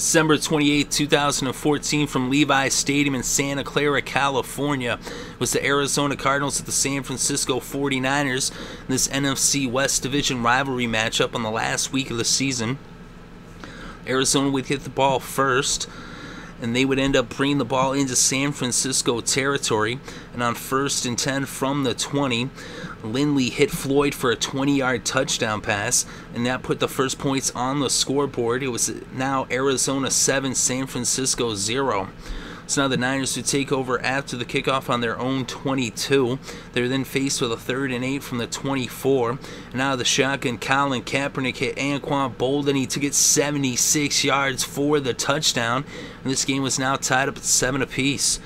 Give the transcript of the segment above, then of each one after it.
December 28, 2014, from Levi Stadium in Santa Clara, California, was the Arizona Cardinals at the San Francisco 49ers in this NFC West Division rivalry matchup on the last week of the season. Arizona would hit the ball first, and they would end up bringing the ball into San Francisco territory. And on 1st and 10 from the 20, Lindley hit Floyd for a 20-yard touchdown pass, and that put the first points on the scoreboard. It was now Arizona 7, San Francisco 0. So now the Niners would take over after the kickoff on their own 22. They were then faced with a 3rd and 8 from the 24. And out of the shotgun, Colin Kaepernick hit Anquan Boldin. He took it 76 yards for the touchdown. And this game was now tied up at 7 apiece.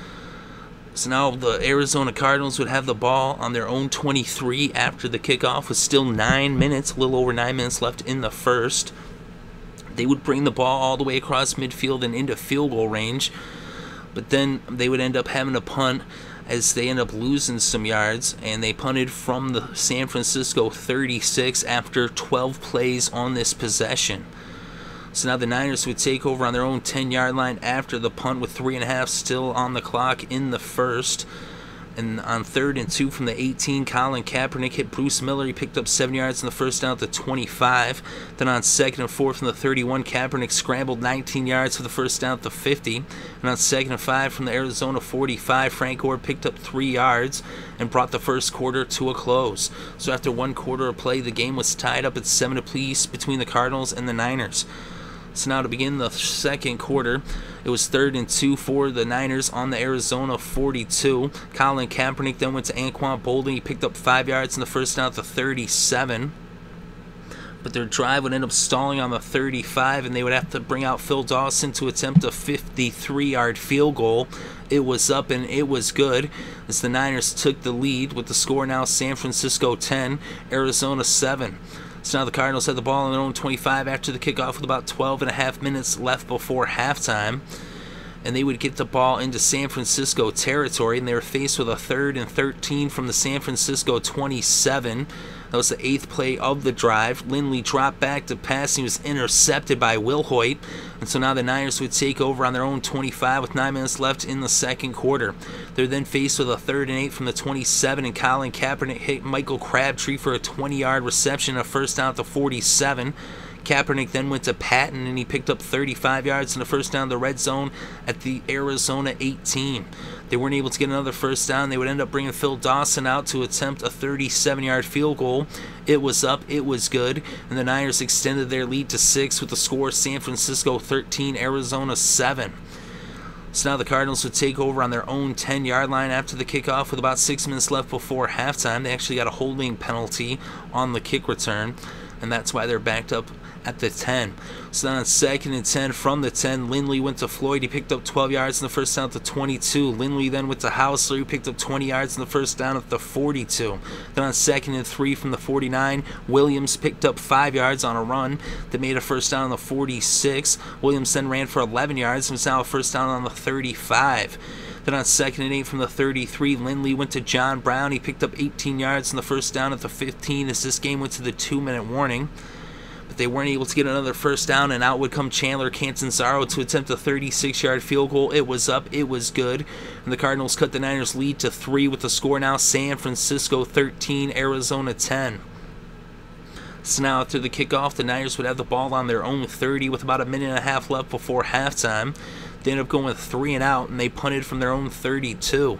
So now the Arizona Cardinals would have the ball on their own 23 after the kickoff with still 9 minutes, a little over 9 minutes left in the first. They would bring the ball all the way across midfield and into field goal range. But then they would end up having to punt as they end up losing some yards, and they punted from the San Francisco 36 after 12 plays on this possession. So now the Niners would take over on their own 10-yard line after the punt with 3.5 still on the clock in the first. And on 3rd and 2 from the 18, Colin Kaepernick hit Bruce Miller. He picked up 7 yards in the first down at the 25. Then on 2nd and 4 from the 31, Kaepernick scrambled 19 yards for the first down at the 50. And on 2nd and 5 from the Arizona 45, Frank Gore picked up 3 yards and brought the first quarter to a close. So after 1 quarter of play, the game was tied up at 7 apiece between the Cardinals and the Niners. So now to begin the second quarter, it was 3rd and 2 for the Niners on the Arizona 42. Colin Kaepernick then went to Anquan Boldin. He picked up 5 yards in the first down at the 37. But their drive would end up stalling on the 35, and they would have to bring out Phil Dawson to attempt a 53-yard field goal. It was up and it was good as the Niners took the lead with the score now San Francisco 10, Arizona 7. So now the Cardinals had the ball on their own 25 after the kickoff with about 12.5 minutes left before halftime. And they would get the ball into San Francisco territory, and they were faced with a 3rd and 13 from the San Francisco 27. That was the 8th play of the drive. Lindley dropped back to pass, and he was intercepted by Wilhoit. And so now the Niners would take over on their own 25 with 9 minutes left in the second quarter. They're then faced with a 3rd and 8 from the 27, and Colin Kaepernick hit Michael Crabtree for a 20-yard reception, a first down at the 47. Kaepernick then went to Patton, and he picked up 35 yards in the first down in the red zone at the Arizona 18. They weren't able to get another first down. They would end up bringing Phil Dawson out to attempt a 37-yard field goal. It was up. It was good. And the Niners extended their lead to 6 with the score San Francisco 13, Arizona 7. So now the Cardinals would take over on their own 10-yard line after the kickoff with about 6 minutes left before halftime. They actually got a holding penalty on the kick return, and that's why they're backed up at the 10. So then on 2nd and 10 from the 10, Lindley went to Floyd. He picked up 12 yards in the first down at the 22. Lindley then went to Hausler. He picked up 20 yards in the first down at the 42. Then on 2nd and 3 from the 49, Williams picked up 5 yards on a run that made a first down on the 46. Williams then ran for 11 yards and was now a first down on the 35. Then on 2nd and 8 from the 33, Lindley went to John Brown. He picked up 18 yards in the first down at the 15 as this game went to the 2-minute warning. But they weren't able to get another first down, and out would come Chandler Catanzaro to attempt a 36-yard field goal. It was up. It was good. And the Cardinals cut the Niners' lead to 3 with the score now San Francisco 13, Arizona 10. So now after the kickoff, the Niners would have the ball on their own 30 with about a minute and a half left before halftime. They ended up going with 3 and out, and they punted from their own 32.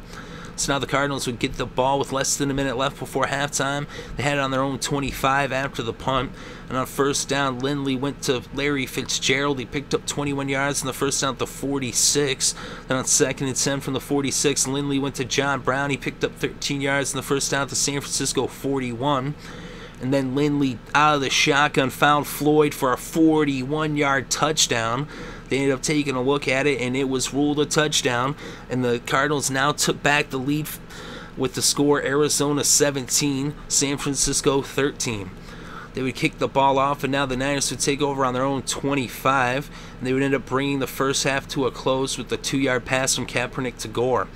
So now the Cardinals would get the ball with less than a minute left before halftime. They had it on their own 25 after the punt. And on first down, Lindley went to Larry Fitzgerald. He picked up 21 yards in the first down at the 46. Then on 2nd and 10 from the 46, Lindley went to John Brown. He picked up 13 yards in the first down at the San Francisco 41. And then Lindley, out of the shotgun, found Floyd for a 41-yard touchdown. They ended up taking a look at it, and it was ruled a touchdown. And the Cardinals now took back the lead with the score Arizona 17, San Francisco 13. They would kick the ball off, and now the Niners would take over on their own 25. And they would end up bringing the first half to a close with the 2-yard pass from Kaepernick to Gore.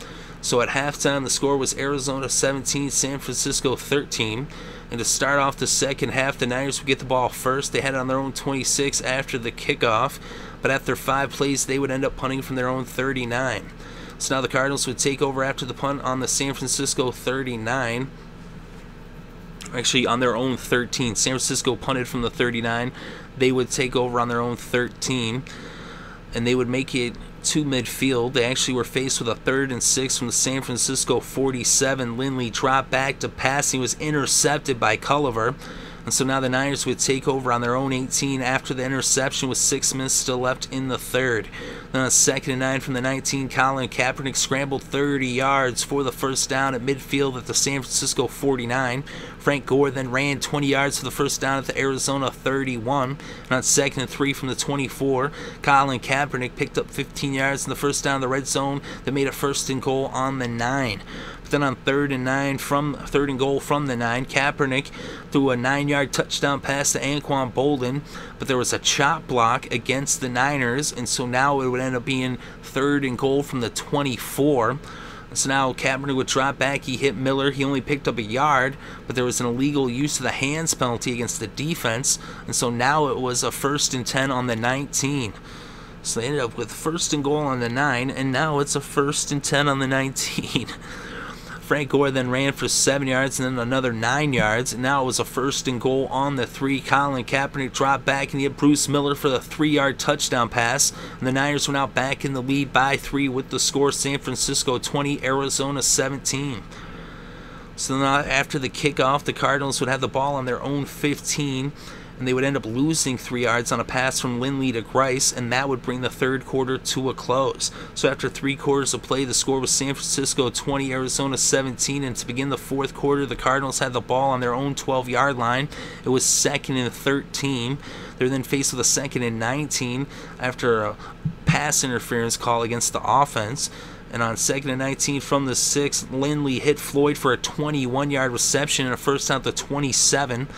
So at halftime, the score was Arizona 17, San Francisco 13. And to start off the second half, the Niners would get the ball first. They had it on their own 26 after the kickoff. but after 5 plays, they would end up punting from their own 39. So now the Cardinals would take over after the punt on the San Francisco 39. Actually, on their own 13. San Francisco punted from the 39. They would take over on their own 13, and they would make it to midfield. They actually were faced with a 3rd and 6 from the San Francisco 47. Lindley dropped back to pass. He was intercepted by Culliver. And so now the Niners would take over on their own 18 after the interception with 6 minutes still left in the 3rd. Then on 2nd and 9 from the 19, Colin Kaepernick scrambled 30 yards for the first down at midfield at the San Francisco 49. Frank Gore then ran 20 yards for the first down at the Arizona 31. And on 2nd and 3 from the 24, Colin Kaepernick picked up 15 yards in the first down in the red zone that made it 1st and goal on the 9. Then on 3rd and goal from the 9, Kaepernick threw a 9-yard touchdown pass to Anquan Boldin, but there was a chop block against the Niners, and so now it would end up being 3rd and goal from the 24. So now Kaepernick would drop back. He hit Miller. He only picked up a yard, but there was an illegal use of the hands penalty against the defense, and so now it was a 1st and 10 on the 19. So they ended up with 1st and goal on the 9, and now it's a 1st and 10 on the 19. Frank Gore then ran for 7 yards and then another 9 yards. And now it was a 1st and goal on the 3. Colin Kaepernick dropped back and he hit Bruce Miller for the 3-yard touchdown pass. And the Niners went out back in the lead by 3 with the score San Francisco 20, Arizona 17. So now after the kickoff, the Cardinals would have the ball on their own 15. And they would end up losing 3 yards on a pass from Lindley to Grice, and that would bring the 3rd quarter to a close. So after 3 quarters of play, the score was San Francisco 20, Arizona 17, and to begin the 4th quarter, the Cardinals had the ball on their own 12-yard line. It was 2nd and 13. They were then faced with a 2nd and 19 after a pass interference call against the offense. And on 2nd and 19 from the 6, Lindley hit Floyd for a 21-yard reception and a first down at the 27.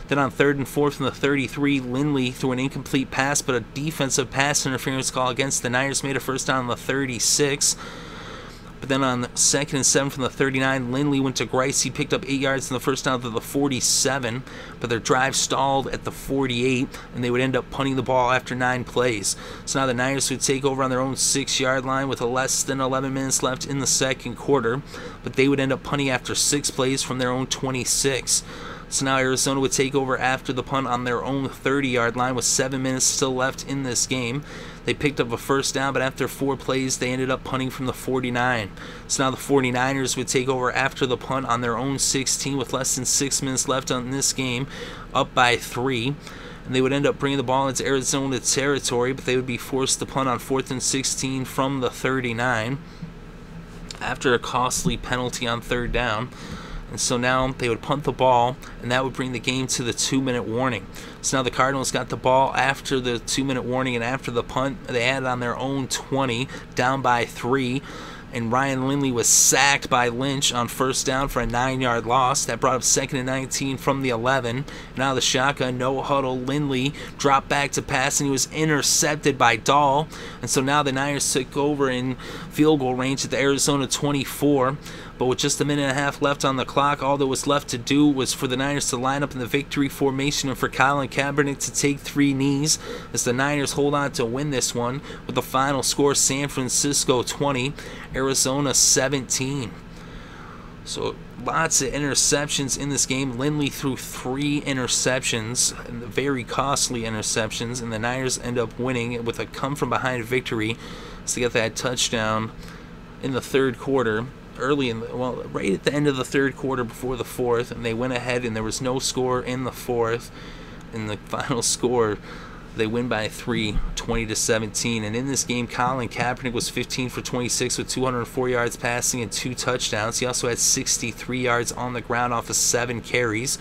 Then on 3rd and 4 from the 33, Lindley threw an incomplete pass, but a defensive pass interference call against the Niners made a first down on the 36. But then on 2nd and 7 from the 39, Lindley went to Grice. He picked up 8 yards in the first down to the 47, but their drive stalled at the 48, and they would end up punting the ball after 9 plays. So now the Niners would take over on their own 6-yard line with less than 11 minutes left in the 2nd quarter, but they would end up punting after 6 plays from their own 26. So now Arizona would take over after the punt on their own 30-yard line with 7 minutes still left in this game. They picked up a first down, but after 4 plays, they ended up punting from the 49. So now the 49ers would take over after the punt on their own 16 with less than 6 minutes left in this game, up by 3. And they would end up bringing the ball into Arizona territory, but they would be forced to punt on 4th and 16 from the 39 after a costly penalty on 3rd down. And so now they would punt the ball, and that would bring the game to the 2-minute warning. So now the Cardinals got the ball after the 2-minute warning, and after the punt, they had it on their own 20, down by 3. And Ryan Lindley was sacked by Lynch on first down for a 9-yard loss. That brought up 2nd and 19 from the 11. Now the shotgun, no huddle. Lindley dropped back to pass, and he was intercepted by Dahl. And so now the Niners took over in field goal range at the Arizona 24. But with just a minute and a half left on the clock, all that was left to do was for the Niners to line up in the victory formation and for Colin Kaepernick to take 3 knees as the Niners hold on to win this one with the final score San Francisco 20, Arizona 17. So lots of interceptions in this game. Lindley threw 3 interceptions, very costly interceptions, and the Niners end up winning with a come-from-behind victory. So they got that touchdown in the 3rd quarter. Right at the end of the 3rd quarter before the 4th, and they went ahead, and there was no score in the 4th. In the final score, they win by 3, 20-17. And in this game, Colin Kaepernick was 15 for 26 with 204 yards passing and 2 touchdowns. He also had 63 yards on the ground off of 7 carries.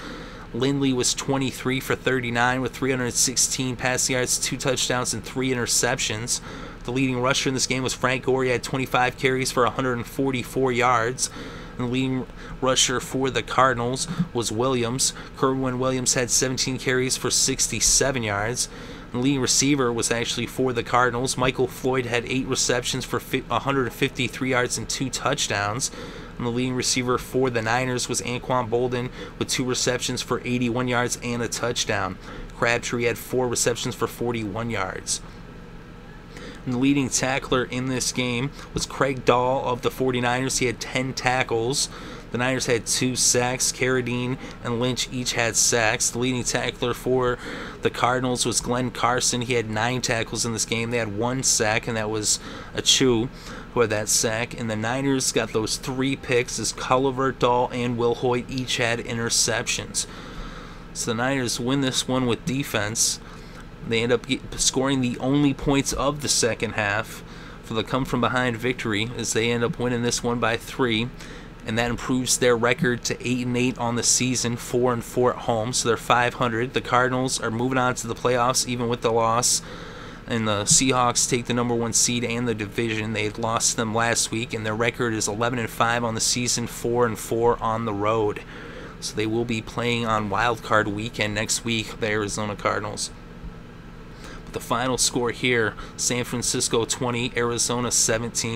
Lindley was 23 for 39 with 316 passing yards, 2 touchdowns, and 3 interceptions. The leading rusher in this game was Frank Gore. He had 25 carries for 144 yards. And the leading rusher for the Cardinals was Williams. Kerwin Williams had 17 carries for 67 yards. And the leading receiver was actually for the Cardinals. Michael Floyd had 8 receptions for 153 yards and 2 touchdowns. And the leading receiver for the Niners was Anquan Boldin with 2 receptions for 81 yards and a touchdown. Crabtree had 4 receptions for 41 yards. And the leading tackler in this game was Craig Dahl of the 49ers. He had 10 tackles. The Niners had 2 sacks. Carradine and Lynch each had sacks. The leading tackler for the Cardinals was Glenn Carson. He had 9 tackles in this game. They had 1 sack, and that was Achu who had that sack. And the Niners got those 3 picks as Culliver, Dahl, and Will Hoyt each had interceptions. So the Niners win this one with defense. They end up scoring the only points of the second half for the come-from-behind victory as they end up winning this one by 3. And that improves their record to 8-8 on the season, 4-4 at home, so they're 500. The Cardinals are moving on to the playoffs even with the loss, and the Seahawks take the number 1 seed and the division. They lost them last week, and their record is 11-5 on the season, 4-4 on the road. So they will be playing on Wild Card Weekend next week, the Arizona Cardinals. But the final score here: San Francisco 20, Arizona 17.